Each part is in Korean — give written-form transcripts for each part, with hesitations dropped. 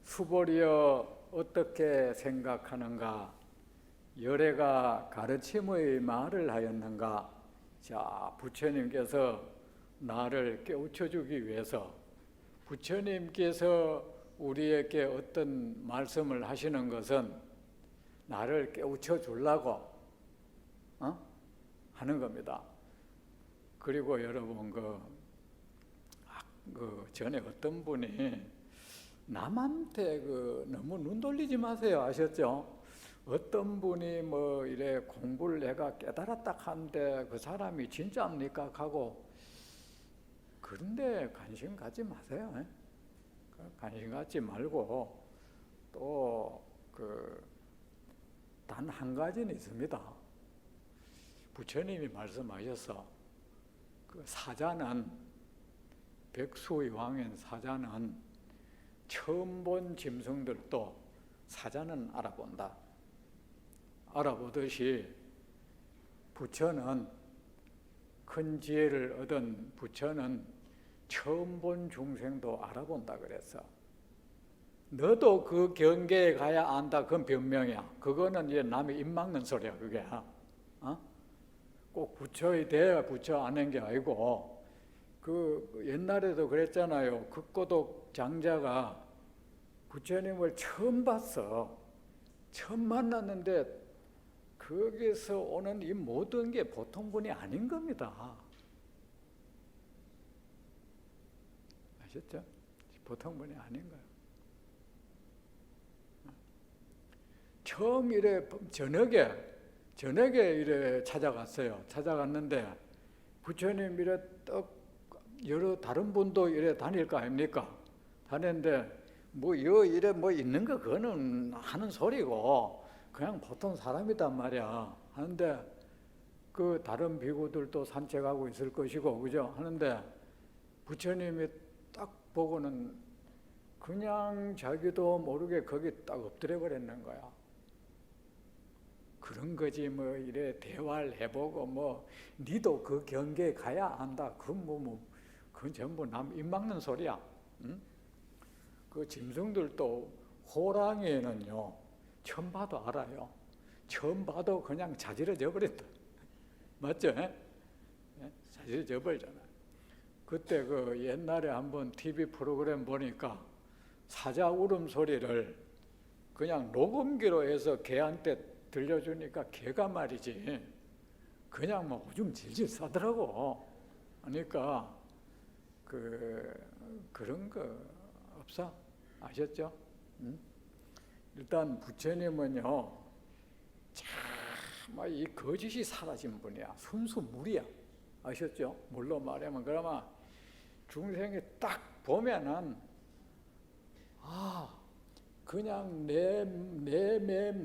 수보리여 어떻게 생각하는가? 열애가 가르침의 말을 하였는가? 자, 부처님께서 나를 깨우쳐주기 위해서 부처님께서 우리에게 어떤 말씀을 하시는 것은 나를 깨우쳐 주려고 하는 겁니다. 그리고 여러분 전에 어떤 분이 남한테 너무 눈 돌리지 마세요. 아셨죠? 어떤 분이 이래 공부를 내가 깨달았다 하는데 그 사람이 진짜입니까? 하고 그런데 관심 갖지 마세요. 관심 갖지 말고 또 단 한 가지는 있습니다. 부처님이 말씀하셔서 그 사자는 백수의 왕인 사자는 처음 본 짐승들도 사자는 알아본다. 알아보듯이 부처는 큰 지혜를 얻은 부처는 처음 본 중생도 알아본다 그랬어. 너도 그 경계에 가야 안다. 그건 변명이야. 그거는 이제 남의 입 막는 소리야. 그게 꼭 부처에 대해 부처 아는 게 아니고 옛날에도 그랬잖아요. 극고독 장자가 부처님을 처음 봤어. 처음 만났는데 거기서 오는 이 모든 게 보통 분이 아닌 겁니다. 아셨죠? 보통 분이 아닌 거예요. 처음 이래 저녁에 이래 찾아갔어요. 찾아갔는데 부처님 이래 여러 다른 분도 이래 다닐 거 아닙니까? 다녔는데 이래 있는 거 그거는 하는 소리고 그냥 보통 사람이단 말이야. 하는데 그 다른 비구들도 산책하고 있을 것이고 그죠? 하는데 부처님이 딱 보고는 그냥 자기도 모르게 거기 딱 엎드려 버렸는 거야. 그런 거지 이래 대화를 해보고 니도 그 경계에 가야 안다. 그건 전부 남 입 막는 소리야. 응? 그 짐승들도 호랑이는요 처음 봐도 알아요. 처음 봐도 그냥 자지러져 버린다. 맞죠? 자지러져 버리잖아. 그때 옛날에 한번 TV 프로그램 보니까 사자 울음소리를 그냥 녹음기로 해서 개한테 들려주니까 개가 말이지 그냥 오줌 질질 싸더라고. 그러니까 그런 거 없어. 아셨죠? 응? 일단 부처님은요 참 이 거짓이 사라진 분이야. 순수 물이야. 아셨죠? 물로 말하면 그러면 중생이 딱 보면은 그냥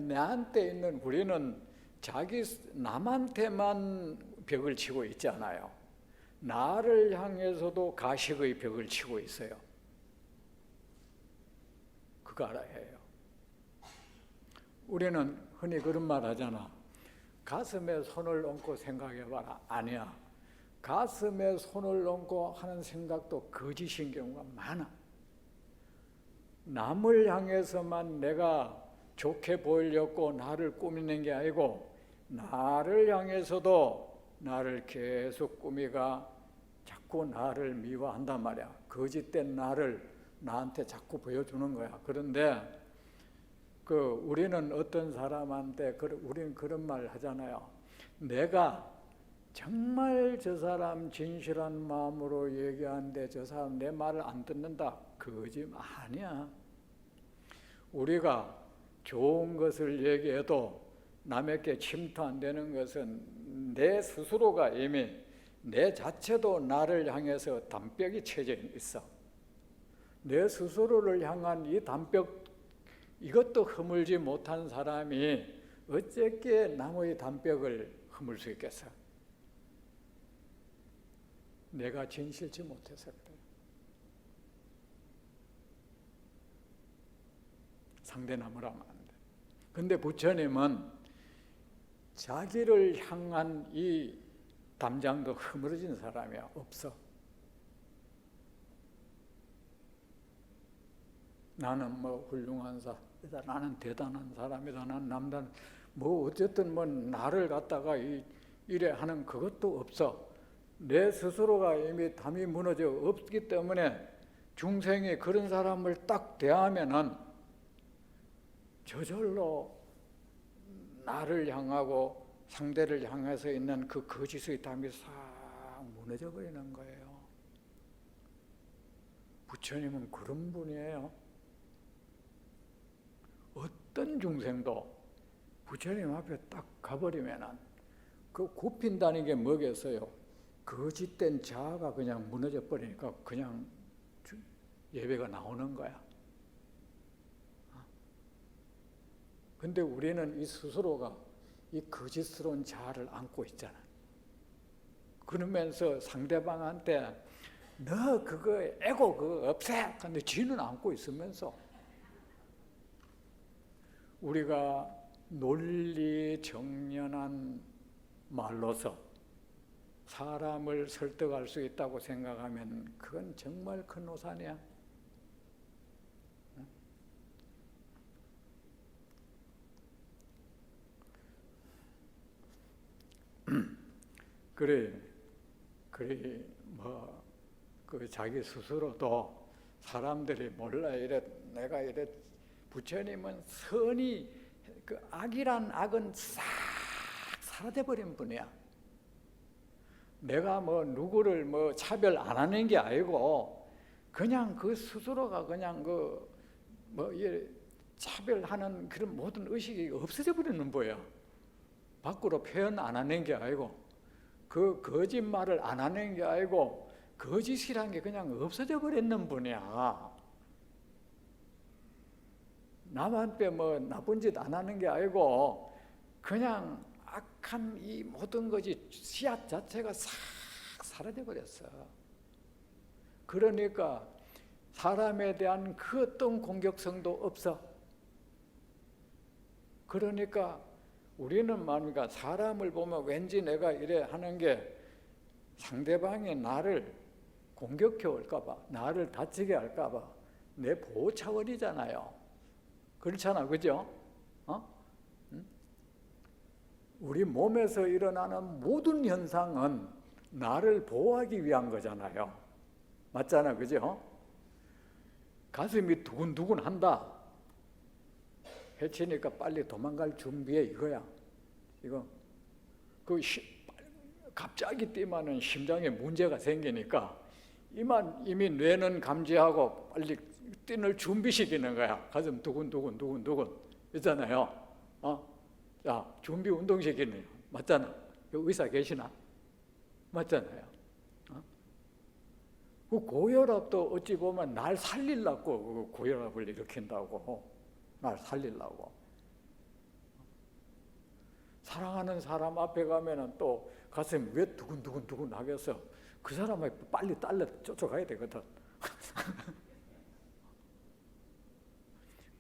내한테 있는 우리는 남한테만 벽을 치고 있잖아요. 나를 향해서도 가식의 벽을 치고 있어요. 그거 알아야 해요. 우리는 흔히 그런 말 하잖아. 가슴에 손을 얹고 생각해봐라. 아니야. 가슴에 손을 얹고 하는 생각도 거짓인 경우가 많아. 남을 향해서만 내가 좋게 보이려고 나를 꾸미는 게 아니고 나를 향해서도 나를 계속 꾸미가 자꾸 나를 미워한단 말이야. 거짓된 나를 나한테 자꾸 보여주는 거야. 그런데 우리는 어떤 사람한테 우리는 그런 말 하잖아요. 내가 정말 저 사람 진실한 마음으로 얘기하는데 저 사람 내 말을 안 듣는다. 거짓 아니야. 우리가 좋은 것을 얘기해도 남에게 침투 안 되는 것은 내 스스로가 이미 내 자체도 나를 향해서 담벽이 쳐져 있어. 내 스스로를 향한 이 담벽 이것도 허물지 못한 사람이 어떻게 남의 담벽을 허물 수 있겠어? 내가 진실치 못해서 그래. 상대 남으라면 안 돼. 근데 부처님은 자기를 향한 이 담장도 허물어진 사람이 없어. 나는 뭐 훌륭한 사람이다, 나는 대단한 사람이다, 나는 남단, 뭐 어쨌든 뭐 나를 갖다가 이래 하는 그것도 없어. 내 스스로가 이미 담이 무너져 없기 때문에 중생이 그런 사람을 딱 대하면은 저절로 나를 향하고 상대를 향해서 있는 그 거짓의 담이 싹 무너져 버리는 거예요. 부처님은 그런 분이에요. 어떤 중생도 부처님 앞에 딱 가버리면은 그 굽힌다는 게 뭐겠어요? 거짓된 자아가 그냥 무너져 버리니까 그냥 예배가 나오는 거야. 근데 우리는 이 스스로가 이 거짓스러운 자아를 안고 있잖아. 그러면서 상대방한테 너 그거 에고 그거 없애! 근데 지는 안고 있으면서 우리가 논리 정연한 말로서 사람을 설득할 수 있다고 생각하면 그건 정말 큰 오산이야. 그래 뭐 그 자기 스스로도 사람들이 몰라 이래 내가 이래 부처님은 선이 그 악이란 악은 싹 사라져 버린 분이야. 내가 뭐 누구를 뭐 차별 안 하는 게 아니고 그냥 그 스스로가 그냥 그 뭐 차별하는 그런 모든 의식이 없어져 버리는 거야. 밖으로 표현 안 하는 게 아니고 그 거짓말을 안 하는 게 아니고 거짓이란 게 그냥 없어져 버리는 분이야. 남한테 뭐 나쁜 짓 안 하는 게 아니고 그냥 악한 이 모든 것이 씨앗 자체가 싹 사라져 버렸어. 그러니까 사람에 대한 그 어떤 공격성도 없어. 그러니까 우리는 말입니까 사람을 보면 왠지 내가 이래 하는 게 상대방이 나를 공격해 올까 봐, 나를 다치게 할까 봐 내 보호 차원이잖아요. 그렇잖아, 그죠? 우리 몸에서 일어나는 모든 현상은 나를 보호하기 위한 거잖아요. 맞잖아, 그죠? 가슴이 두근두근 한다. 해치니까 빨리 도망갈 준비해 이거야. 이거 갑자기 뛰면은 심장에 문제가 생기니까 이미 뇌는 감지하고 빨리 뛰는 준비시키는 거야. 가슴 두근두근 있잖아요. 자, 준비 운동 시키는 맞잖아. 의사 계시나? 맞잖아요. 그 고혈압도 어찌 보면 날 살리려고 고혈압을 일으킨다고. 날 살리려고. 사랑하는 사람 앞에 가면은 또 가슴이 왜 두근두근 하겠어? 그 사람을 빨리 쫓아가야 되거든.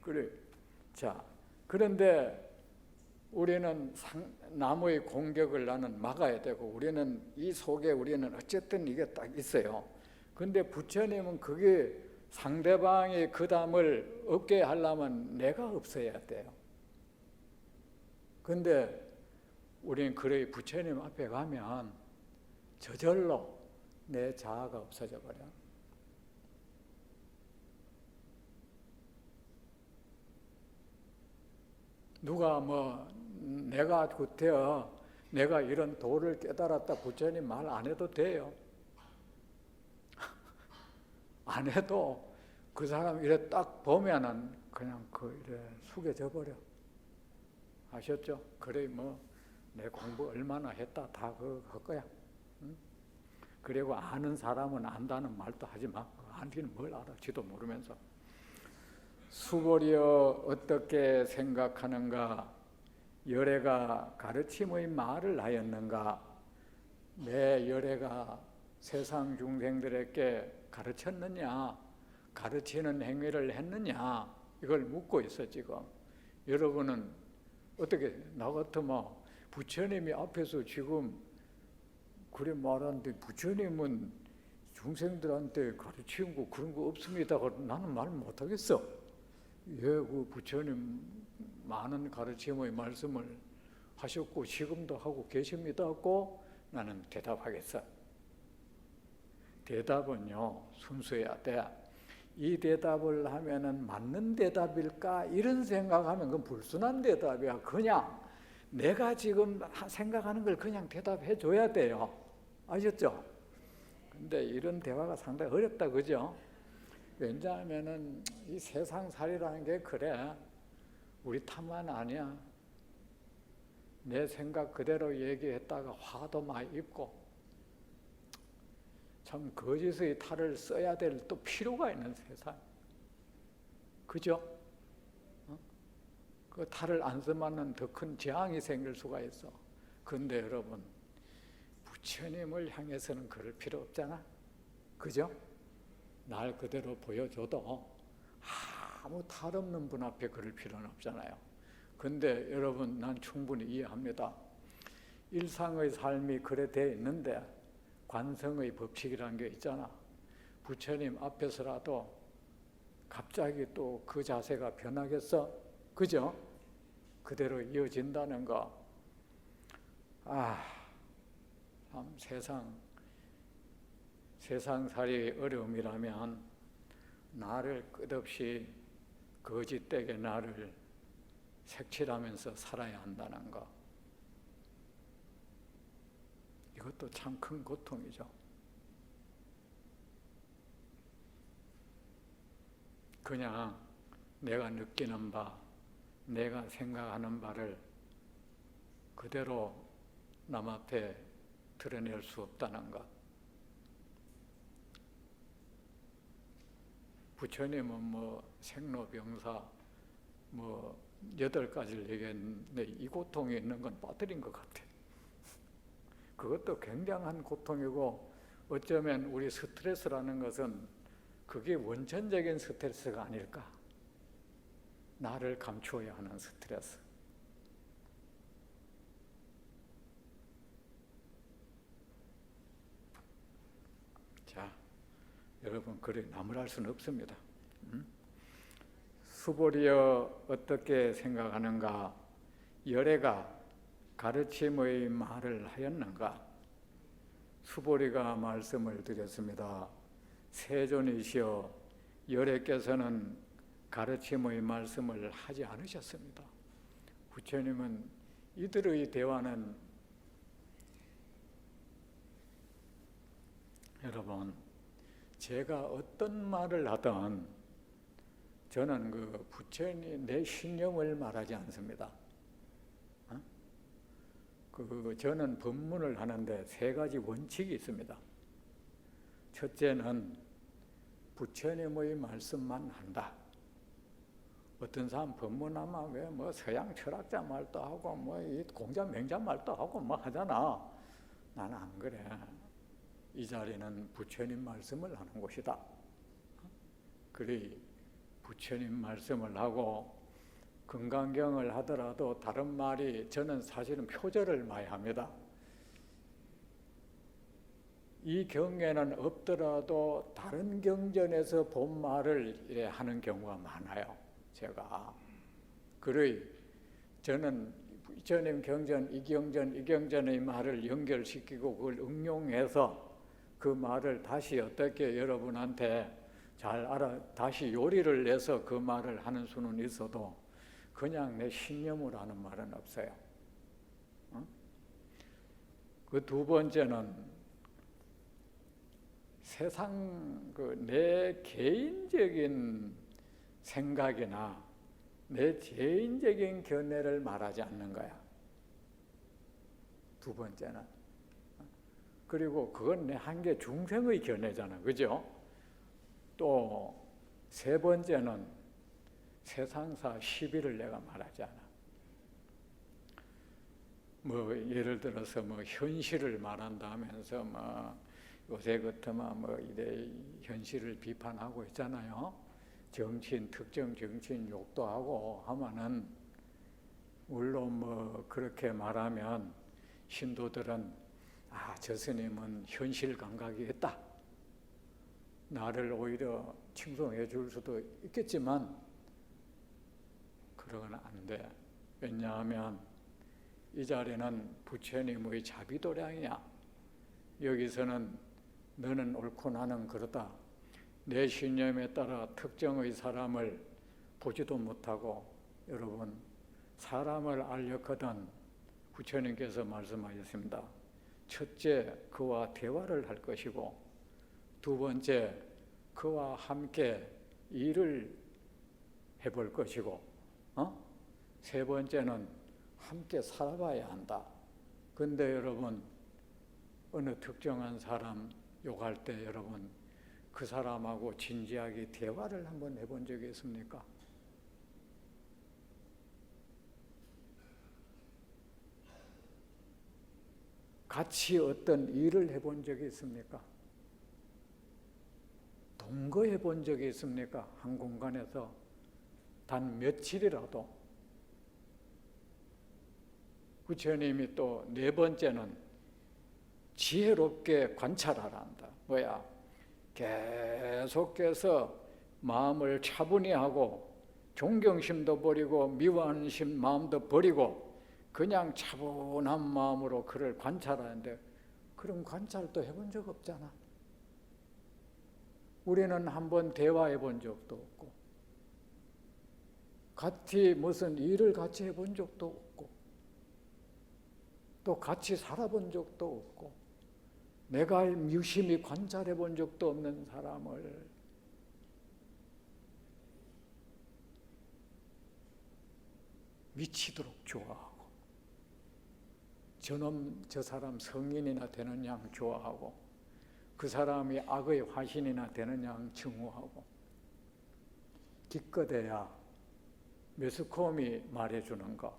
그래. 자, 그런데 우리는 남의 공격을 나는 막아야 되고 우리는 이 속에 우리는 어쨌든 이게 딱 있어요. 근데 부처님은 그게 상대방의 그 담을 없게 하려면 내가 없어야 돼요. 근데 우리는 그래 부처님 앞에 가면 저절로 내 자아가 없어져 버려. 누가 뭐 내가 구태여 내가 이런 도를 깨달았다 부처님 말 안 해도 돼요. 안 해도 그 사람 이래 딱 보면은 그냥 이래 숙여져 버려. 아셨죠? 그래 뭐 내 공부 얼마나 했다 다 할 거야. 응? 그리고 아는 사람은 안다는 말도 하지 마. 안기는 뭘 알아? 지도 모르면서. 수고리여 어떻게 생각하는가? 열애가 가르침의 말을 하였는가? 내 열애가 세상 중생들에게 가르쳤느냐? 가르치는 행위를 했느냐? 이걸 묻고 있어 지금. 여러분은 어떻게 나 같으면 부처님이 앞에서 지금 그래 말하는데 부처님은 중생들한테 가르치는 거 그런 거 없습니다. 나는 말 못하겠어. 그 부처님 많은 가르침의 말씀을 하셨고 지금도 하고 계십니다고 나는 대답하겠어. 대답은요 순수해야 돼. 이 대답을 하면은 맞는 대답일까 이런 생각하면 그건 불순한 대답이야. 그냥 내가 지금 생각하는 걸 그냥 대답해 줘야 돼요. 아셨죠? 근데 이런 대화가 상당히 어렵다, 그죠? 왜냐하면은 이 세상살이라는 게 그래. 우리 탓만 아니야. 내 생각 그대로 얘기했다가 화도 많이 입고 참 거짓의 탈을 써야 될 또 필요가 있는 세상. 그죠? 그 탈을 안 쓰면은 더 큰 재앙이 생길 수가 있어. 그런데 여러분, 부처님을 향해서는 그럴 필요 없잖아. 그죠? 날 그대로 보여줘도 아무 탈 없는 분 앞에 그럴 필요는 없잖아요. 근데 여러분, 난 충분히 이해합니다. 일상의 삶이 그래 돼 있는데 관성의 법칙이라는 게 있잖아. 부처님 앞에서라도 갑자기 또 그 자세가 변하겠어? 그죠? 그대로 이어진다는 거. 참 세상살이 어려움이라면 나를 끝없이 거짓되게 나를 색칠하면서 살아야 한다는 거. 이것도 참 큰 고통이죠. 그냥 내가 느끼는 바, 내가 생각하는 바를 그대로 남 앞에 드러낼 수 없다는 것. 부처님은 뭐 생로병사 8가지를 얘기했는데 이 고통이 있는 건 빠뜨린 것 같아. 그것도 굉장한 고통이고 어쩌면 우리 스트레스라는 것은 그게 원천적인 스트레스가 아닐까. 나를 감추어야 하는 스트레스. 자, 여러분 그래 나무랄 수는 없습니다. 수보리여 어떻게 생각하는가? 열애가 가르침의 말을 하였는가? 수보리가 말씀을 드렸습니다. 세존이시여 열애께서는 가르침의 말씀을 하지 않으셨습니다. 부처님은 이들의 대화는 여러분 제가 어떤 말을 하든 저는 그 부처님 내 신념을 말하지 않습니다. 저는 법문을 하는데 3가지 원칙이 있습니다. 첫째는 부처님의 말씀만 한다. 어떤 사람 법문하면 왜 서양 철학자 말도 하고 이 공자 맹자 말도 하고 하잖아. 나는 안 그래. 이 자리는 부처님 말씀을 하는 곳이다. 그리 부처님 말씀을 하고 금강경을 하더라도 다른 말이 저는 사실은 표절을 많이 합니다. 이 경에는 없더라도 다른 경전에서 본 말을 하는 경우가 많아요. 제가 그러이 저는 부처님 경전, 이 경전의 말을 연결시키고 그걸 응용해서 그 말을 다시 어떻게 여러분한테 잘 다시 요리를 내서 그 말을 하는 수는 있어도 그냥 내 신념으로 하는 말은 없어요. 그 2번째는 세상 내 개인적인 생각이나 내 개인적인 견해를 말하지 않는 거야. 2번째는. 그리고 그건 내 한계 중생의 견해잖아. 그죠? 또 3번째는 세상사 시비를 내가 말하지 않아. 예를 들어서 현실을 말한다 하면서 요새 같으면 이래 현실을 비판하고 있잖아요. 정치인, 특정 정치인 욕도 하고 하면은 물론 그렇게 말하면 신도들은 저 스님은 현실 감각이 있다. 나를 오히려 칭송해 줄 수도 있겠지만 그러면 안 돼. 왜냐하면 이 자리는 부처님의 자비도량이야. 여기서는 너는 옳고 나는 그러다. 내 신념에 따라 특정의 사람을 보지도 못하고, 여러분, 사람을 알려거든 부처님께서 말씀하셨습니다. 첫째, 그와 대화를 할 것이고, 두 번째, 그와 함께 일을 해볼 것이고, 세 번째는 함께 살아봐야 한다. 근데 여러분, 어느 특정한 사람 욕할 때 여러분, 그 사람하고 진지하게 대화를 한번 해본 적이 있습니까? 같이 어떤 일을 해본 적이 있습니까? 동거해 본 적이 있습니까? 한 공간에서 단 며칠이라도. 부처님이 또 네 번째는 지혜롭게 관찰하란다. 뭐야? 계속해서 마음을 차분히 하고 존경심도 버리고 미워하는 마음도 버리고 그냥 차분한 마음으로 그를 관찰하는데, 그런 관찰도 해본 적 없잖아. 우리는 한번 대화해 본 적도 없고, 같이 무슨 일을 같이 해본 적도 없고, 또 같이 살아본 적도 없고, 내가 유심히 관찰해 본 적도 없는 사람을 미치도록 좋아하고, 저놈 저 사람 성인이나 되는 양 좋아하고, 그 사람이 악의 화신이나 되는 양 증오하고, 기껏해야 매스컴이 말해주는 거,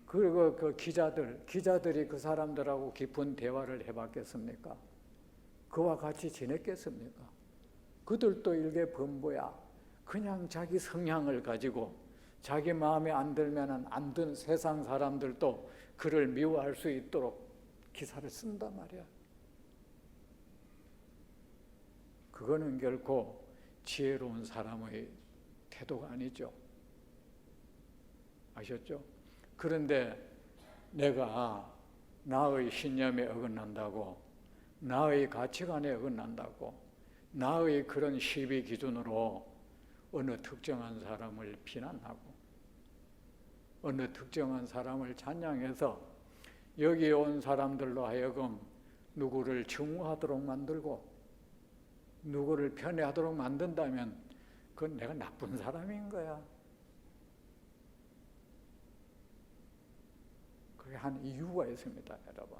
그리고 그 기자들이 그 사람들하고 깊은 대화를 해봤겠습니까? 그와 같이 지냈겠습니까? 그들도 일개 범부야. 그냥 자기 성향을 가지고 자기 마음에 안 들면 안 든 세상 사람들도 그를 미워할 수 있도록 기사를 쓴단 말이야. 그거는 결코 지혜로운 사람의 태도가 아니죠. 아셨죠? 그런데 내가 나의 신념에 어긋난다고, 나의 가치관에 어긋난다고, 나의 그런 시비 기준으로 어느 특정한 사람을 비난하고 어느 특정한 사람을 찬양해서 여기 온 사람들로 하여금 누구를 증오하도록 만들고 누구를 편애하도록 만든다면 그건 내가 나쁜 사람인 거야. 그게 한 이유가 있습니다, 여러분.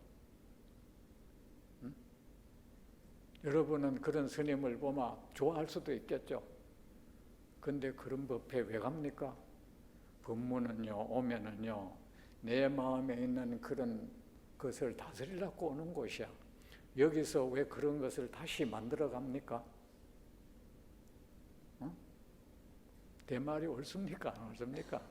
여러분은 그런 스님을 보면 좋아할 수도 있겠죠. 근데 그런 법회 왜 갑니까? 법문은요, 오면은요, 내 마음에 있는 그런 것을 다스리려고 오는 곳이야. 여기서 왜 그런 것을 다시 만들어 갑니까? 내 말이 옳습니까? 안 옳습니까?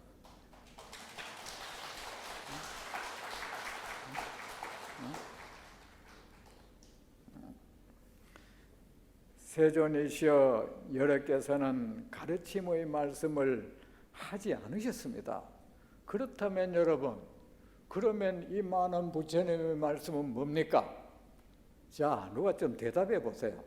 세존이시여 여러께서는 가르침의 말씀을 하지 않으셨습니다. 그렇다면 여러분, 그러면 이 많은 부처님의 말씀은 뭡니까? 자, 누가 좀 대답해 보세요.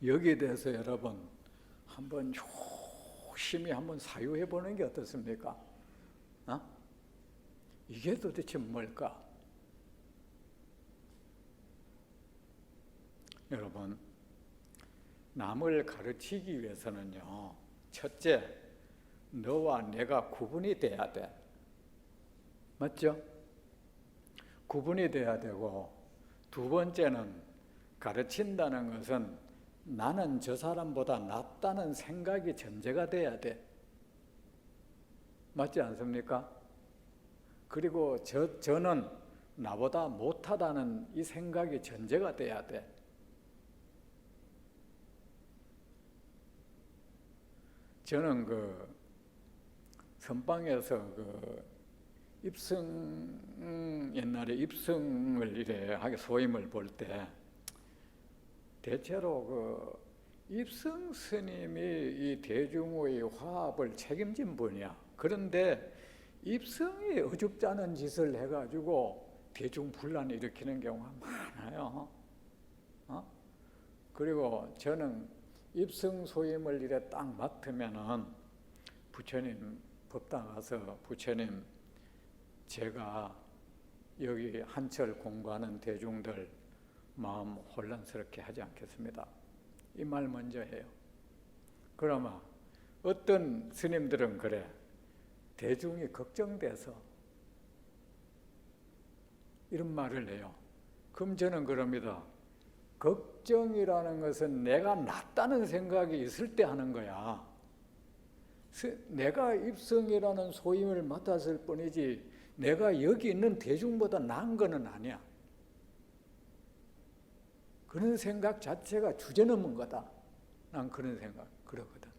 여기에 대해서 여러분 한번 조심히 한번 사유해 보는 게 어떻습니까? 이게 도대체 뭘까? 여러분, 남을 가르치기 위해서는요, 첫째, 너와 내가 구분이 돼야 돼. 맞죠? 구분이 돼야 되고, 두 번째는 가르친다는 것은 나는 저 사람보다 낫다는 생각이 전제가 돼야 돼. 맞지 않습니까? 그리고 저는 나보다 못하다는 이 생각이 전제가 돼야 돼. 저는 선방에서 그 입성, 옛날에 입성을 이래 하게 소임을 볼 때 대체로 그 입성 스님이 이 대중의 화합을 책임진 분이야. 그런데 입성이 어줍잖은 짓을 해가지고 대중 분란을 일으키는 경우가 많아요. 그리고 저는 입성 소임을 이래 딱 맡으면은 부처님 법당 가서 부처님 제가 여기 한철 공부하는 대중들 마음 혼란스럽게 하지 않겠습니다. 이 말 먼저 해요. 그러면 어떤 스님들은 그래. 대중이 걱정돼서 이런 말을 해요. 그럼 저는 그럽니다. 걱정이라는 것은 내가 낫다는 생각이 있을 때 하는 거야. 내가 입성이라는 소임을 맡았을 뿐이지 내가 여기 있는 대중보다 나은 거는 아니야. 그런 생각 자체가 주제넘은 거다. 난 그런 생각 그러거든.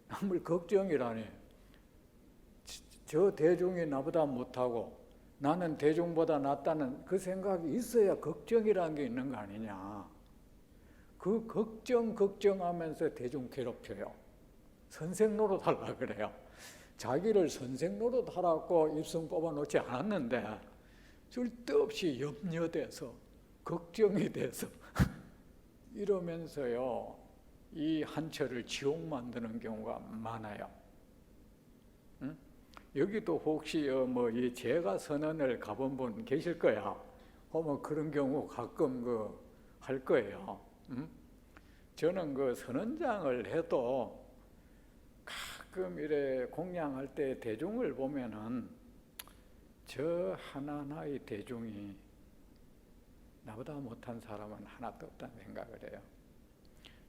남을 걱정이라니. 저 대중이 나보다 못하고 나는 대중보다 낫다는 그 생각이 있어야 걱정이라는 게 있는 거 아니냐. 그 걱정하면서 대중 괴롭혀요. 선생 노릇하려고 그래요. 자기를 선생 노릇하라고 입성 뽑아놓지 않았는데 쓸데없이 염려돼서 걱정이 돼서 이러면서요 이 한철을 지옥 만드는 경우가 많아요. 응? 여기도 혹시 이 제가 선언을 가본 분 계실 거야. 그런 경우 가끔 할 거예요. 응? 저는 그 선언장을 해도 가끔 이래 공양할 때 대중을 보면은 저 하나하나의 대중이 나보다 못한 사람은 하나도 없다는 생각을 해요.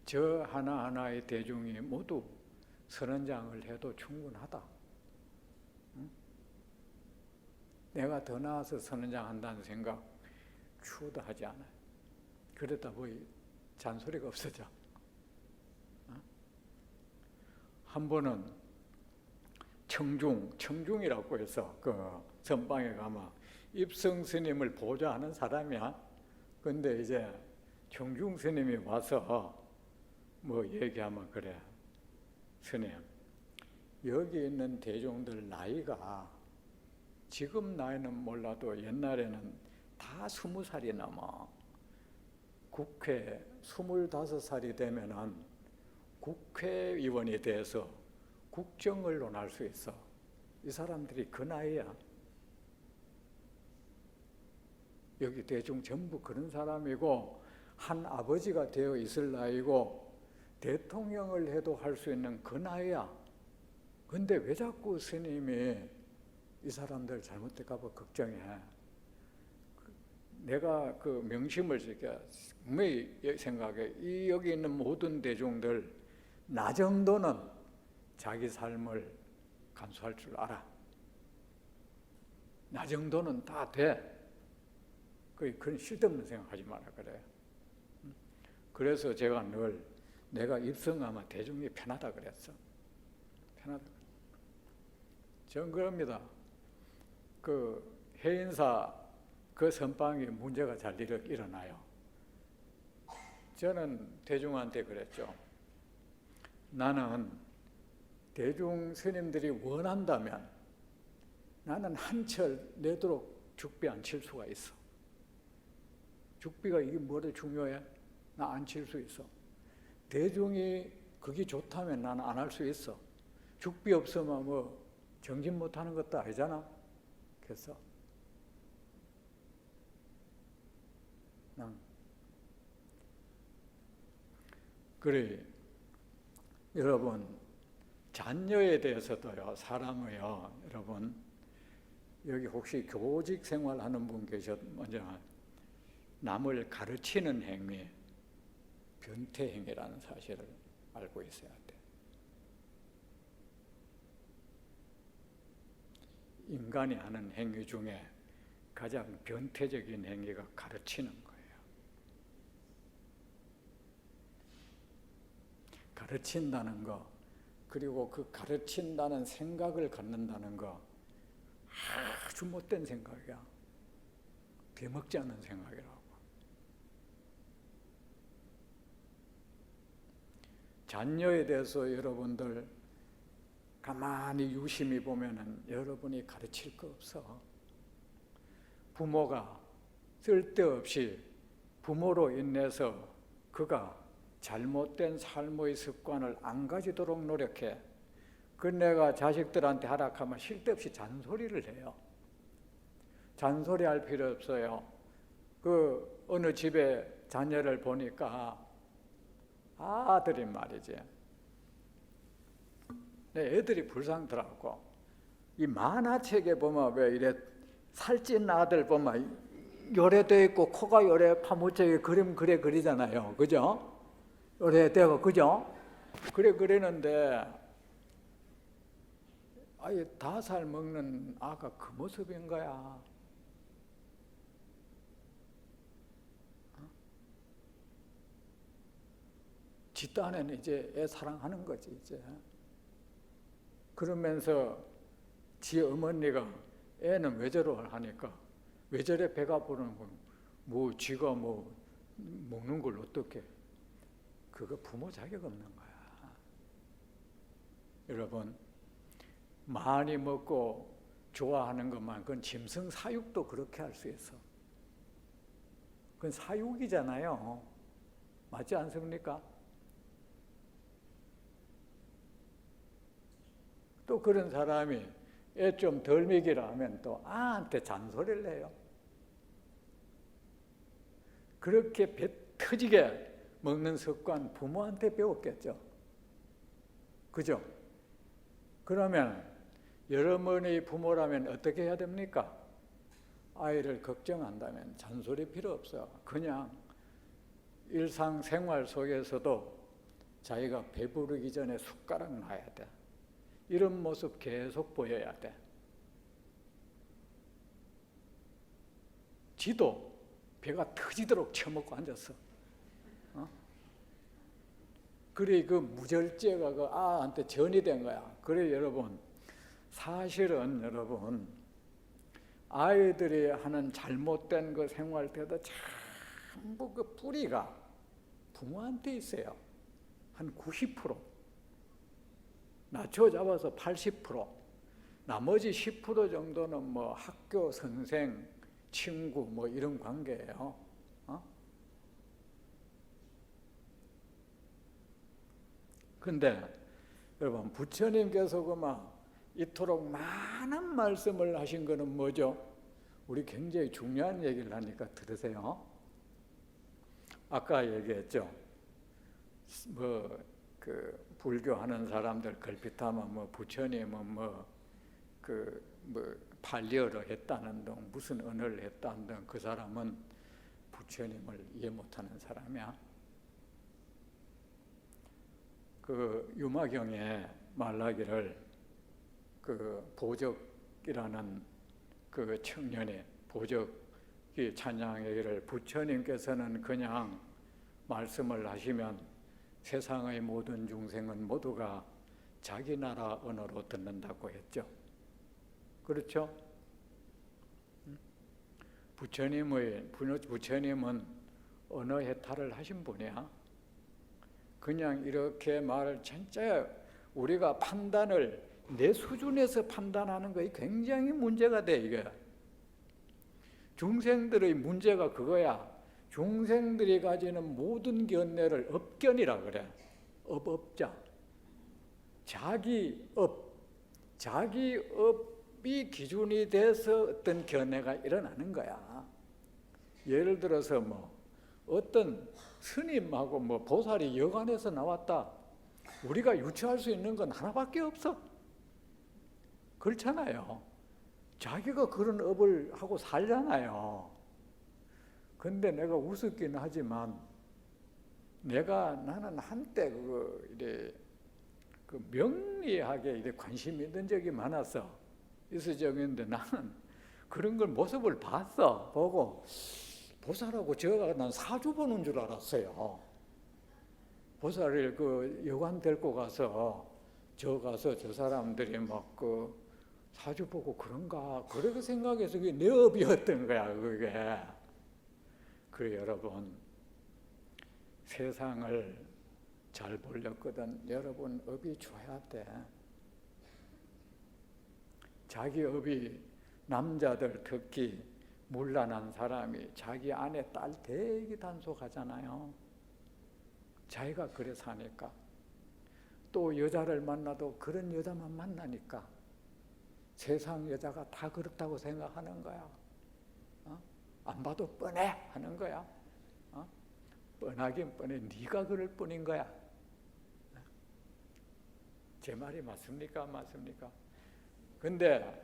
저 하나하나의 대중이 모두 선언장을 해도 충분하다. 응? 내가 더 나아서 선언장 한다는 생각 추호도 하지 않아요. 그러다 보니 잔소리가 없어져. 한 번은 청중이라고 해서 그 선방에 가면 입성 스님을 보좌하는 사람이야. 근데 이제 청중 스님이 와서 얘기하면 그래. 스님, 여기 있는 대중들 나이가 지금 나이는 몰라도 옛날에는 다 20살이 넘어. 국회 25살이 되면은 국회의원이 돼서 국정을 논할 수 있어. 이 사람들이 그 나이야. 여기 대중 전부 그런 사람이고 한 아버지가 되어 있을 나이고 대통령을 해도 할 수 있는 그 나이야. 근데 왜 자꾸 스님이 이 사람들 잘못될까 봐 걱정해. 내가 그 명심을 지켜 분명히 생각해. 여기 있는 모든 대중들 나 정도는 자기 삶을 간수할 줄 알아. 나 정도는 다 돼. 그런 쓸데없는 생각하지 마라 그래. 그래서 제가 늘 내가 입성하면 대중이 편하다 그랬어. 편하다. 전 그럽니다. 그 해인사 그 선방에 문제가 잘 일어나요. 저는 대중한테 그랬죠. 나는 대중 스님들이 원한다면 나는 한철 내도록 죽비 안 칠 수가 있어. 죽비가 이게 뭐가 중요해? 나 안 칠 수 있어. 대중이 그게 좋다면 나는 안 할 수 있어. 죽비 없으면 정진 못하는 것도 아니잖아. 그래서 그래. 여러분 자녀에 대해서도요, 사람을요, 여러분 여기 혹시 교직 생활하는 분 먼저 남을 가르치는 행위, 변태 행위라는 사실을 알고 있어야 돼. 인간이 하는 행위 중에 가장 변태적인 행위가 가르치는 거예요. 가르친다는 거, 그리고 그 가르친다는 생각을 갖는다는 거 아주 못된 생각이야. 되먹지 않는 생각이라고. 자녀에 대해서 여러분들 가만히 유심히 보면은 여러분이 가르칠 거 없어. 부모가 쓸데없이 부모로 인해서 그가 잘못된 삶의 습관을 안 가지도록 노력해. 그 내가 자식들한테 하락하면 쓸데없이 잔소리를 해요. 잔소리할 필요 없어요. 그 어느 집에 자녀를 보니까 아들이 말이지. 내 애들이 불쌍하더라고. 이 만화책에 보면 왜 이래 살찐 아들 보면 요래돼 있고 코가 요래 파묻혀게 그림 그래 그리잖아요. 그죠? 요래되고 그죠? 그래 그리는데 아예 5살 먹는 아가 그 모습인 거야. 지 딴에는 이제 애 사랑하는 거지 이제. 그러면서 지 어머니가 애는 왜 저러 하니까 왜 저래 배가 부르는 건 뭐 지가 뭐 먹는 걸 어떻게 그거 부모 자격 없는 거야. 여러분 많이 먹고 좋아하는 것만 그건 짐승 사육도 그렇게 할 수 있어. 그건 사육이잖아요. 맞지 않습니까? 또 그런 사람이 애 좀 덜 먹이라 하면 또 아한테 잔소리를 해요. 그렇게 배 터지게 먹는 습관 부모한테 배웠겠죠. 그죠? 그러면 여러분이 부모라면 어떻게 해야 됩니까? 아이를 걱정한다면 잔소리 필요 없어. 그냥 일상생활 속에서도 자기가 배부르기 전에 숟가락 놔야 돼. 이런 모습 계속 보여야 돼. 지도 배가 터지도록 처먹고 앉았어. 그래 그 무절제가 그 아한테 전이 된 거야. 그래 여러분 사실은 여러분 아이들이 하는 잘못된 그 생활 태도 전부 그 뿌리가 부모한테 있어요. 한 90%. 낮춰 잡아서 80%. 나머지 10% 정도는 뭐 학교 선생, 친구 뭐 이런 관계예요. 근데 여러분 부처님께서 그만 이토록 많은 말씀을 하신 거는 뭐죠? 우리 굉장히 중요한 얘기를 하니까 들으세요. 아까 얘기했죠. 뭐 그 불교하는 사람들 걸핏하면 뭐 부처님은 반려를 했다는 등 무슨 언어를 했다는 등 그 사람은 부처님을 이해 못하는 사람이야. 그 유마경에 말하기를 그 보적이라는 그 청년의 보적이 찬양하기를 부처님께서는 그냥 말씀을 하시면 세상의 모든 중생은 모두가 자기 나라 언어로 듣는다고 했죠. 그렇죠? 부처님은 언어 해탈을 하신 분이야. 그냥 이렇게 말을 진짜 우리가 판단을 내 수준에서 판단하는 것이 굉장히 문제가 돼. 이게 중생들의 문제가 그거야. 중생들이 가지는 모든 견해를 업견이라 그래. 업자. 자기 업이 기준이 돼서 어떤 견해가 일어나는 거야. 예를 들어서 뭐 어떤 스님하고 뭐 보살이 여간에서 나왔다. 우리가 유추할 수 있는 건 하나밖에 없어. 그렇잖아요. 자기가 그런 업을 하고 살잖아요. 근데 내가 우습긴 하지만 나는 한때 그 명리학에 이래 관심이 있는 적이 많았어. 있었는데 나는 그런 걸 모습을 봤어. 보고 보살하고 제가 난 사주 보는 줄 알았어요. 보살을 그 여관 데리고 가서 저 가서 저 사람들이 막 그 사주 보고 그런가 그렇게 생각해서 그게 내 업이었던 거야 그게. 그래 여러분 세상을 잘 보려거든 여러분 업이 좋아야 돼. 자기 업이 남자들 특히 문란한 사람이 자기 아내 딸 되게 단속하잖아요. 자기가 그래 사니까. 또 여자를 만나도 그런 여자만 만나니까 세상 여자가 다 그렇다고 생각하는 거야. 안 봐도 뻔해 하는 거야. 뻔하긴 뻔해. 네가 그럴 뿐인 거야. 제 말이 맞습니까? 맞습니까? 근데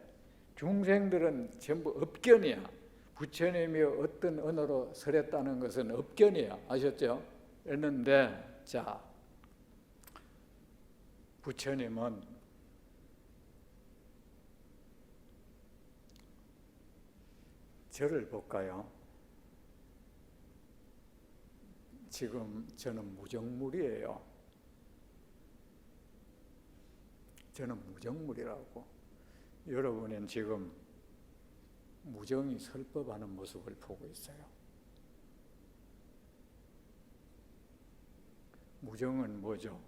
중생들은 전부 업견이야. 부처님이 어떤 언어로 설했다는 것은 업견이야. 아셨죠? 그랬는데 자 부처님은 저를 볼까요? 지금 저는 무정물이에요. 저는 무정물이라고. 여러분은 지금 무정이 설법하는 모습을 보고 있어요. 무정은 뭐죠?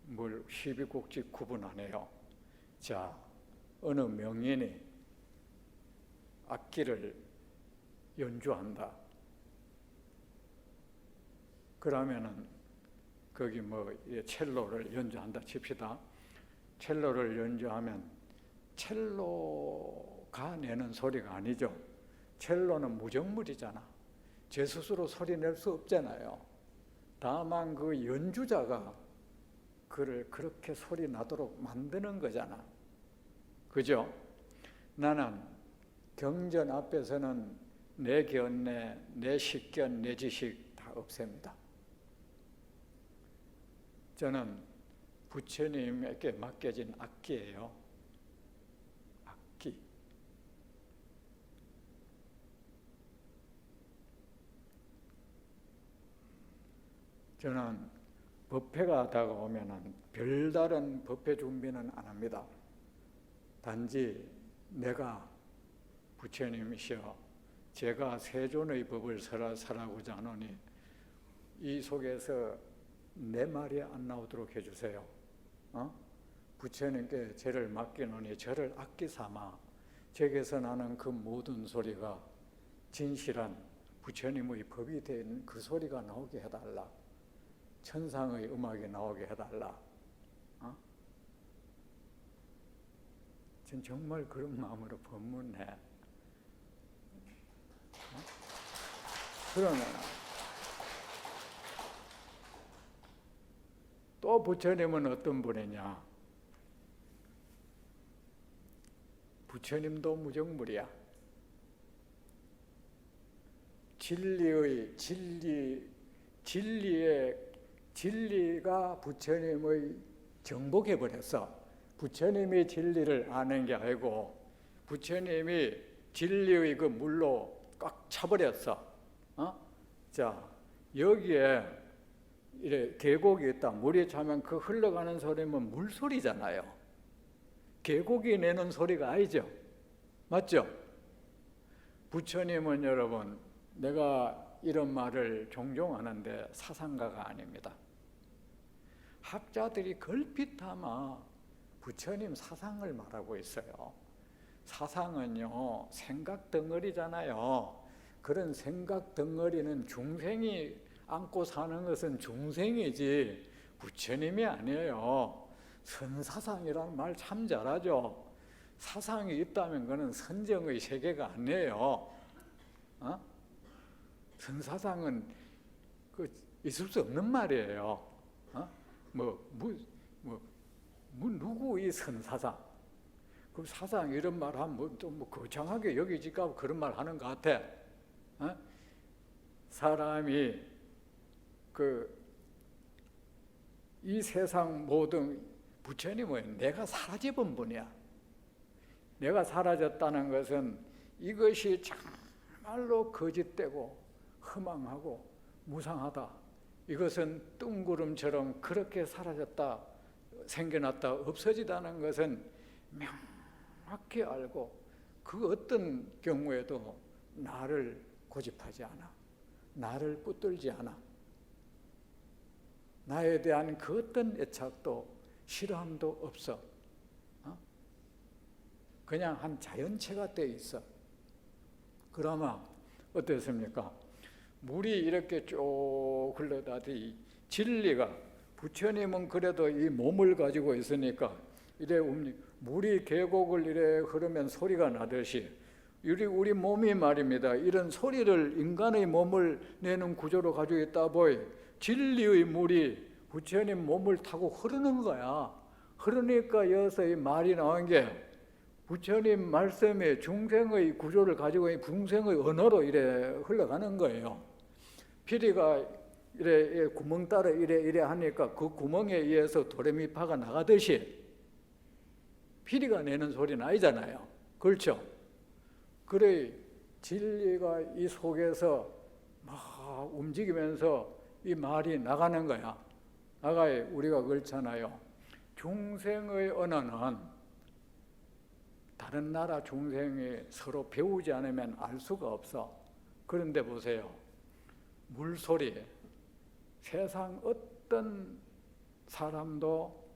뭘 시비곡직 구분 안 해요. 자, 어느 명인이 악기를 연주한다. 그러면은 거기 뭐 첼로를 연주한다 칩시다. 첼로를 연주하면 첼로가 내는 소리가 아니죠. 첼로는 무정물이잖아. 제 스스로 소리 낼 수 없잖아요. 다만 그 연주자가 그를 그렇게 소리 나도록 만드는 거잖아. 그죠? 나는 경전 앞에서는 내 견내, 내 식견, 내 지식 다 없앱니다. 저는 부처님에게 맡겨진 악기예요. 악기. 저는 법회가 다가오면은 별다른 법회 준비는 안 합니다. 단지 내가 부처님이시여 제가 세존의 법을 설하고자 하노니 이 속에서 내 말이 안 나오도록 해주세요. 부처님께 저를 맡기노니 저를 악기 삼아 제게서 나는 그 모든 소리가 진실한 부처님의 법이 된 그 소리가 나오게 해달라. 천상의 음악이 나오게 해달라. 전 정말 그런 마음으로 법문해. 그러면 또 부처님은 어떤 분이냐? 부처님도 무정물이야. 진리가 부처님의 정복해버렸어. 부처님이 진리를 아는 게 아니고 부처님이 진리의 그 물로 꽉 차버렸어. 자, 여기에 이래 계곡이 있다. 물이 차면 그 흘러가는 소리면 물소리잖아요. 계곡이 내는 소리가 아니죠. 맞죠? 부처님은 여러분, 내가 이런 말을 종종 하는데 사상가가 아닙니다. 학자들이 걸핏하마 부처님 사상을 말하고 있어요. 사상은요, 생각 덩어리잖아요. 그런 생각 덩어리는 중생이 안고 사는 것은 중생이지 부처님이 아니에요. 선사상이라는 말 참 잘하죠. 사상이 있다면 그는 선정의 세계가 아니에요. 선사상은 있을 수 없는 말이에요. 누구 이 선사상? 그 사상 이런 말 하면 좀 거창하게 여기질까 그런 말 하는 것 같아. 사람이 이 세상 모든 부처님은 내가 사라져본 분이야. 내가 사라졌다는 것은 이것이 정말로 거짓되고 허망하고 무상하다. 이것은 뜬구름처럼 그렇게 사라졌다. 생겨났다 없어지다는 것은 명확히 알고 그 어떤 경우에도 나를 고집하지 않아. 나를 붙들지 않아. 나에 대한 그 어떤 애착도 싫어함도 없어. 그냥 한 자연체가 돼 있어. 그러면 어떻습니까? 물이 이렇게 쭉 흘러다니 진리가, 부처님은 그래도 이 몸을 가지고 있으니까 이래 물이 계곡을 이래 흐르면 소리가 나듯이 우리 몸이 말입니다. 이런 소리를 인간의 몸을 내는 구조로 가지고 있다 보이 진리의 물이 부처님 몸을 타고 흐르는 거야. 흐르니까 여기서 이 말이 나온 게 부처님 말씀에 중생의 구조를 가지고 있는 중생의 언어로 이래 흘러가는 거예요. 피리가 이래 구멍 따라 이래 하니까 그 구멍에 의해서 도레미파가 나가듯이 피리가 내는 소리는 아니잖아요. 그렇죠? 그래 진리가 이 속에서 막 움직이면서 이 말이 나가는 거야. 아까 우리가 그렇잖아요. 중생의 언어는 다른 나라 중생이 서로 배우지 않으면 알 수가 없어. 그런데 보세요. 물소리, 세상 어떤 사람도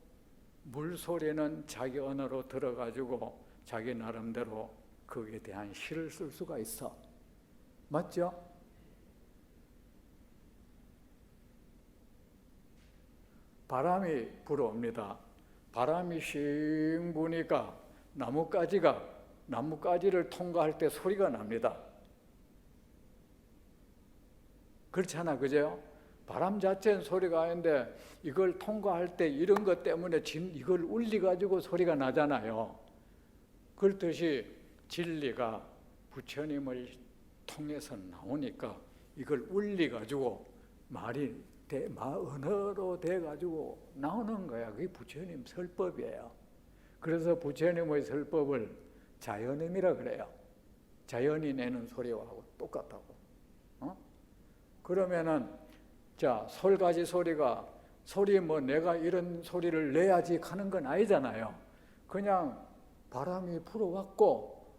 물소리는 자기 언어로 들어가지고 자기 나름대로 거기에 대한 시를 쓸 수가 있어. 맞죠? 바람이 불어옵니다. 바람이 싱 부니까 나뭇가지를 통과할 때 소리가 납니다. 그렇잖아, 그죠? 바람 자체는 소리가 아닌데 이걸 통과할 때 이런 것 때문에 이걸 울려가지고 소리가 나잖아요. 그렇듯이 진리가 부처님을 통해서 나오니까 이걸 울려가지고 말이 언어로 돼가지고 나오는 거야. 그게 부처님 설법이에요. 그래서 부처님의 설법을 자연음이라 그래요. 자연이 내는 소리하고 똑같다고. 그러면은 자, 솔가지 소리 뭐 내가 이런 소리를 내야지 하는 건 아니잖아요. 그냥 바람이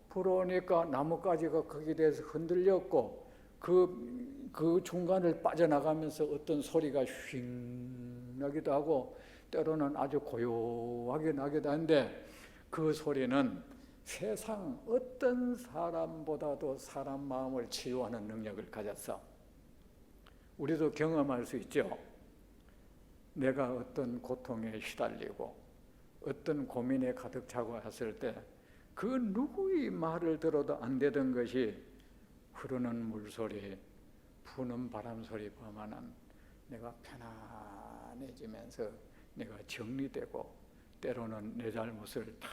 불어오니까 나뭇가지가 거기에 대해서 흔들렸고 그 중간을 빠져나가면서 어떤 소리가 휙 나기도 하고 때로는 아주 고요하게 나기도 한데 그 소리는 세상 어떤 사람보다도 사람 마음을 치유하는 능력을 가졌어. 우리도 경험할 수 있죠. 내가 어떤 고통에 시달리고 어떤 고민에 가득 차고 했을 때 그 누구의 말을 들어도 안 되던 것이 흐르는 물소리, 부는 바람소리 보면은 내가 편안해지면서 내가 정리되고 때로는 내 잘못을 다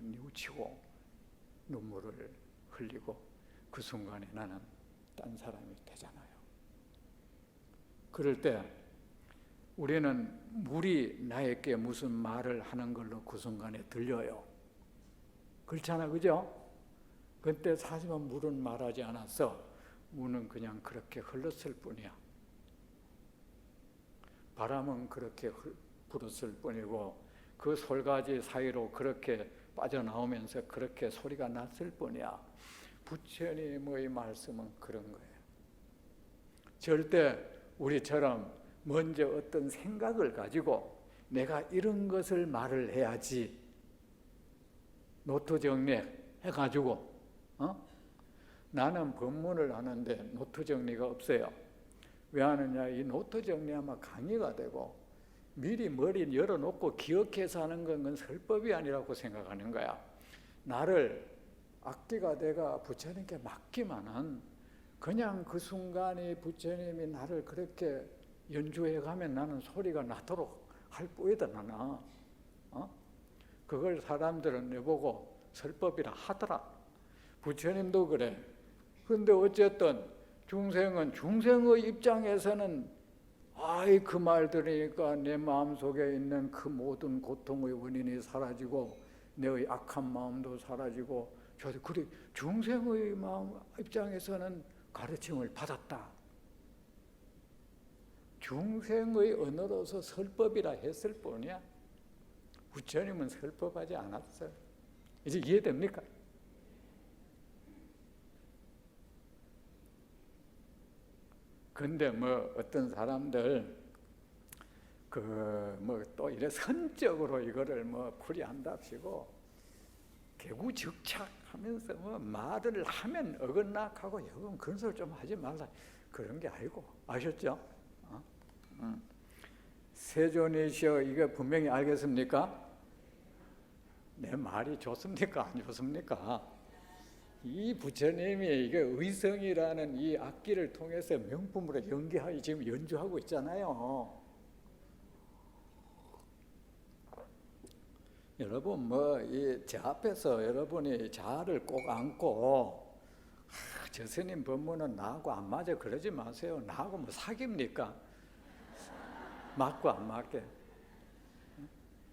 뉘우치고 눈물을 흘리고 그 순간에 나는 딴 사람이 되잖아요. 그럴 때 우리는 물이 나에게 무슨 말을 하는 걸로 그 순간에 들려요. 그렇잖아, 그죠? 그때 사실은 물은 말하지 않았어. 물은 그냥 그렇게 흘렀을 뿐이야. 바람은 그렇게 불었을 뿐이고 그 솔가지 사이로 그렇게 빠져나오면서 그렇게 소리가 났을 뿐이야. 부처님의 말씀은 그런 거예요. 절대 우리처럼 먼저 어떤 생각을 가지고 내가 이런 것을 말을 해야지 노트 정리해가지고 나는 법문을 하는데 노트 정리가 없어요. 왜 하느냐? 이 노트 정리하면 강의가 되고 미리 머리 열어놓고 기억해서 하는 건 설법이 아니라고 생각하는 거야. 나를 악기가 내가 부처님께 맡기면은 그냥 그 순간에 부처님이 나를 그렇게 연주해 가면 나는 소리가 나도록 할 뿐이다 나나. 그걸 사람들은 내보고 설법이라 하더라. 부처님도 그래. 근데 어쨌든 중생의 입장에서는 그 말 들으니까 내 마음속에 있는 그 모든 고통의 원인이 사라지고 내의 악한 마음도 사라지고 그래 중생의 마음 입장에서는 가르침을 받았다. 중생의 언어로서 설법이라 했을 뿐이야. 부처님은 설법하지 않았어요. 이제 이해됩니까? 근데 뭐 어떤 사람들 뭐 또 이래 선적으로 이거를 뭐 풀이한답시고 개구적착하면서 뭐 말을 하면 어긋나하고 여건 그런 소리 좀 하지 말라 그런 게 아니고 아셨죠? 세존이시여 이게 분명히 알겠습니까? 내 말이 좋습니까? 안 좋습니까? 이 부처님이 이게 의성이라는 이 악기를 통해서 명품으로 연기하여 지금 연주하고 있잖아요. 여러분 뭐 제 앞에서 여러분이 자아를 꼭 안고 저 스님 법문은 나하고 안 맞아 그러지 마세요. 나하고 뭐 사깁니까? 맞고 안 맞게.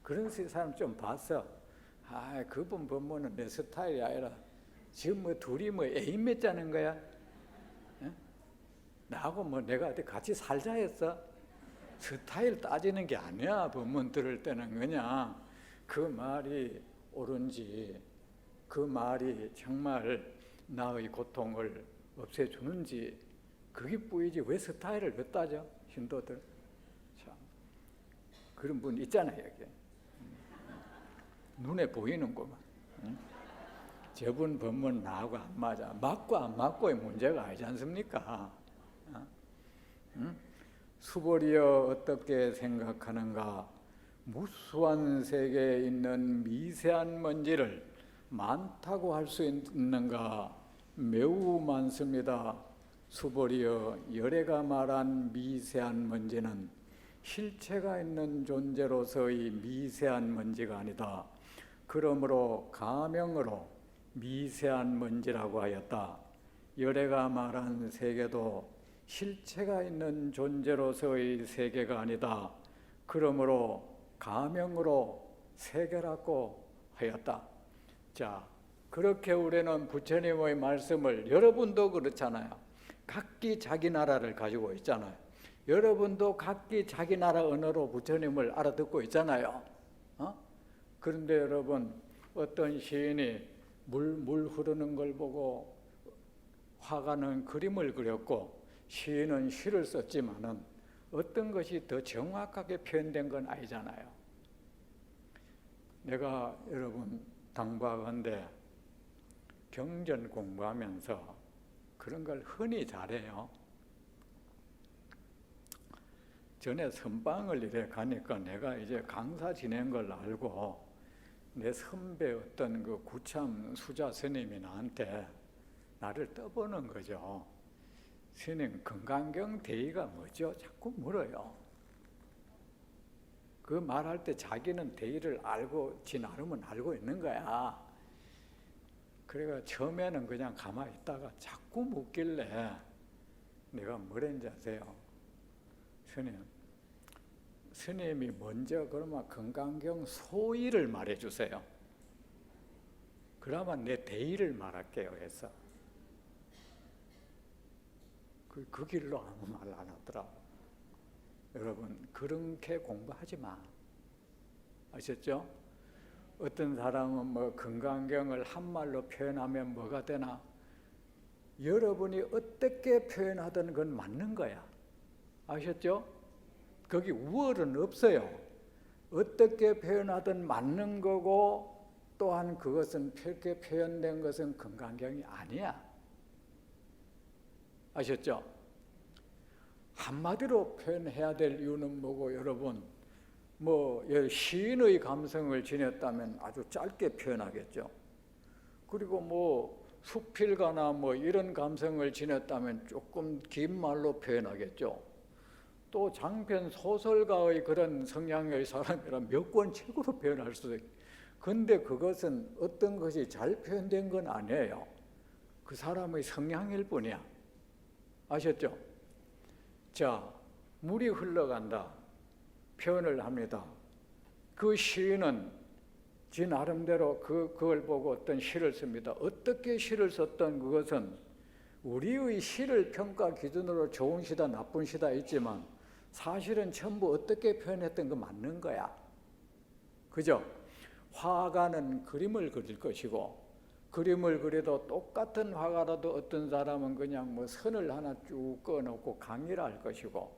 그런 사람 좀 봤어. 그분 법문은 내 스타일이 아니라 지금 뭐 둘이 뭐 애인 맺자는 거야? 나하고 뭐 내가 어디 같이 살자 했어? 스타일 따지는 게 아니야. 법문 들을 때는 그냥 그 말이 옳은지 그 말이 정말 나의 고통을 없애주는지 그게 뿌이지 왜 스타일을 왜 따져? 신도들 참 그런 분 있잖아요. 여기 눈에 보이는구만. 저분 법문 나하고 안 맞아. 맞고 안 맞고의 문제가 아니지 않습니까? 수보리여 어떻게 생각하는가? 무수한 세계에 있는 미세한 먼지를 많다고 할 수 있는가? 매우 많습니다. 수보리여 열애가 말한 미세한 먼지는 실체가 있는 존재로서의 미세한 먼지가 아니다. 그러므로 가명으로 미세한 먼지라고 하였다. 열애가 말한 세계도 실체가 있는 존재로서의 세계가 아니다. 그러므로 가명으로 세계라고 하였다. 자, 그렇게 우리는 부처님의 말씀을 여러분도 그렇잖아요. 각기 자기 나라를 가지고 있잖아요. 여러분도 각기 자기 나라 언어로 부처님을 알아듣고 있잖아요. 그런데 여러분 어떤 시인이 물 흐르는 걸 보고 화가 난 그림을 그렸고 시인은 시를 썼지만은 어떤 것이 더 정확하게 표현된 건 아니잖아요. 내가 여러분 당부하건대 경전 공부하면서 그런 걸 흔히 잘해요. 전에 선방을 이래 가니까 내가 이제 강사 지낸 걸 알고 내 선배 어떤 그 구참 수자 스님이 나한테 나를 떠보는 거죠. 스님 금강경 대의가 뭐죠? 자꾸 물어요. 그 말할 때 자기는 대의를 알고 지 나름은 알고 있는 거야. 그래가 처음에는 그냥 가만히 있다가 자꾸 묻길래 내가 뭐랬는지 아세요? 스님이 먼저 그러면 금강경 소의를 말해주세요. 그러면 내 대의를 말할게요 해서 그 길로 아무 말 안 하더라고. 여러분 그렇게 공부하지 마. 아셨죠? 어떤 사람은 뭐 금강경을 한말로 표현하면 뭐가 되나? 여러분이 어떻게 표현하든 그건 맞는 거야. 아셨죠? 거기 우월은 없어요. 어떻게 표현하든 맞는 거고 또한 그것은 그렇게 표현된 것은 금강경이 아니야. 아셨죠? 한마디로 표현해야 될 이유는 뭐고 여러분 뭐 시인의 감성을 지녔다면 아주 짧게 표현하겠죠. 그리고 뭐 수필가나 뭐 이런 감성을 지녔다면 조금 긴 말로 표현하겠죠. 또 장편 소설가의 그런 성향의 사람이라 몇 권 책으로 표현할 수도 있고. 근데 그것은 어떤 것이 잘 표현된 건 아니에요. 그 사람의 성향일 뿐이야. 아셨죠? 자, 물이 흘러간다. 표현을 합니다. 그 시인은 지 나름대로 그걸 보고 어떤 시를 씁니다. 어떻게 시를 썼던 그것은 우리의 시를 평가 기준으로 좋은 시다 나쁜 시다 있지만 사실은 전부 어떻게 표현했던 거 맞는 거야. 그죠? 화가는 그림을 그릴 것이고, 그림을 그려도 똑같은 화가라도 어떤 사람은 그냥 뭐 선을 하나 쭉 꺼놓고 강의를 할 것이고,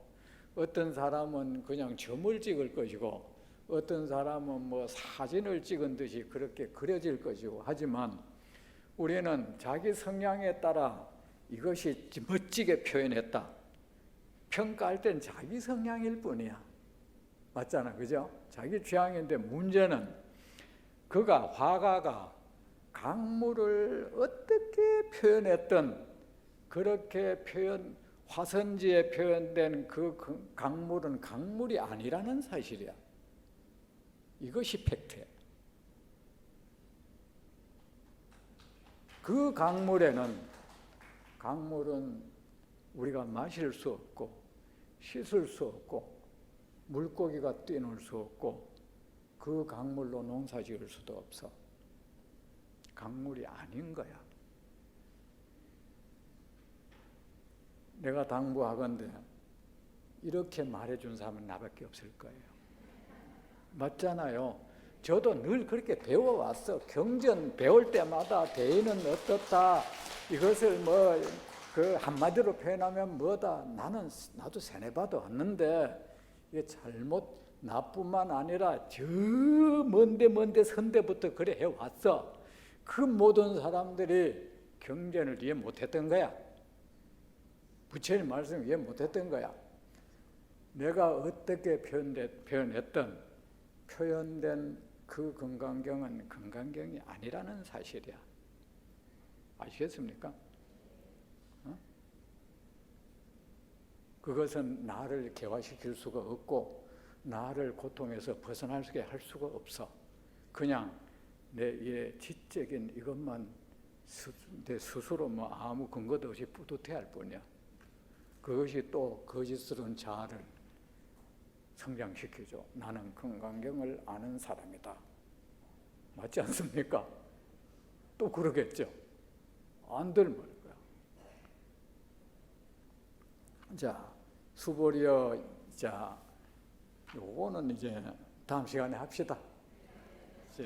어떤 사람은 그냥 점을 찍을 것이고, 어떤 사람은 뭐 사진을 찍은 듯이 그렇게 그려질 것이고, 하지만 우리는 자기 성향에 따라 이것이 멋지게 표현했다, 평가할 땐 자기 성향일 뿐이야. 맞잖아, 그죠? 자기 취향인데, 문제는 그가, 화가가 강물을 어떻게 표현했든 그렇게 화선지에 표현된 그 강물은 강물이 아니라는 사실이야. 이것이 팩트야. 그 강물은 우리가 마실 수 없고, 씻을 수 없고, 물고기가 뛰놀 수 없고, 그 강물로 농사 지을 수도 없어. 강물이 아닌 거야. 내가 당부하건대 이렇게 말해준 사람은 나밖에 없을 거예요. 맞잖아요. 저도 늘 그렇게 배워왔어. 경전 배울 때마다 대인은 어떻다, 이것을 뭐 그 한마디로 표현하면 뭐다, 나도 세뇌받아 왔는데, 이게 잘못, 나뿐만 아니라 저 먼데 선대부터 그래 해왔어. 그 모든 사람들이 경전을 이해 못했던 거야. 부처님 말씀을 이해 못했던 거야. 내가 어떻게 표현했던 표현된 그 금강경은 금강경이 아니라는 사실이야. 아시겠습니까? 그것은 나를 개화시킬 수가 없고, 나를 고통에서 벗어나게 할 수가 없어. 그냥 내 지적인 이것만 내 스스로 뭐 아무 근거도 없이 뿌듯해할 뿐이야. 그것이 또 거짓스러운 자아를 성장시키죠. 나는 금강경을 아는 사람이다. 맞지 않습니까? 또 그러겠죠. 안 될 말이야. 자, 수보리어, 자, 요거는 이제 다음 시간에 합시다. 자,